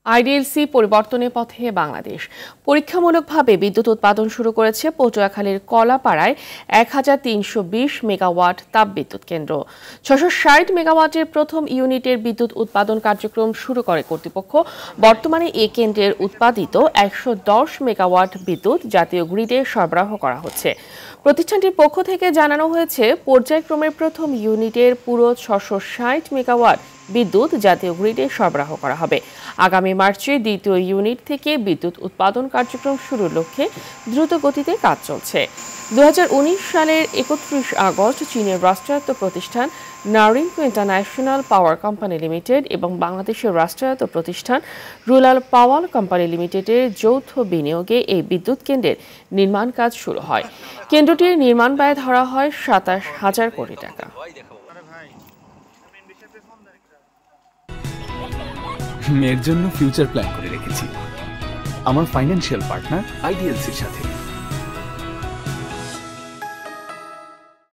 IDLC পরিবর্তনের পথে বাংলাদেশ। পরীক্ষামূলকভাবে বিদ্যুৎ উৎপাদন শুরু করেছে পটুয়াখালীর কলাপাড়ায় 1320 মেগাওয়াট তাপবিদ্যুৎ কেন্দ্র। 660 মেগাওয়াটের প্রথম ইউনিটের বিদ্যুৎ উৎপাদন কার্যক্রম শুরু করে কর্তৃপক্ষ। বর্তমানে এ কেন্দ্রের উৎপাদিত 110 মেগাওয়াট বিদ্যুৎ জাতীয় গ্রিডে সরবরাহ করা হচ্ছে। প্রতিষ্ঠানটির পক্ষ থেকে জানানো হয়েছে, পর্যায়ক্রমে প্রথম ইউনিটের পুরো 660 মেগাওয়াট বিদ্যুৎ জাতীয় গ্রিডে সরবরাহ করা হবে। আগামী মার্চে দ্বিতীয় ইউনিট থেকে বিদ্যুৎ উৎপাদন কার্যক্রম শুরুর লক্ষ্যে দ্রুত গতিতে কাজ চলছে। 2019 সালের 31 আগস্ট চীনের রাষ্ট্রায়ত্ত প্রতিষ্ঠান নারিঙ্কো ইন্টারন্যাশনাল পাওয়ার কোম্পানি লিমিটেড এবং বাংলাদেশের রাষ্ট্রায়ত্ত প্রতিষ্ঠান রুরাল পাওয়ার কোম্পানি লিমিটেডের যৌথ বিনিয়োগে এই বিদ্যুৎ কেন্দ্রের নির্মাণ কাজ শুরু হয়। কেন্দ্রটির নির্মাণ ব্যয় ধরা হয় 27,000 কোটি টাকা। মেয়ের জন্য ফিউচার প্ল্যান করে রেখেছি আমার ফাইন্যান্সিয়াল পার্টনার আইডিএলসির সাথে।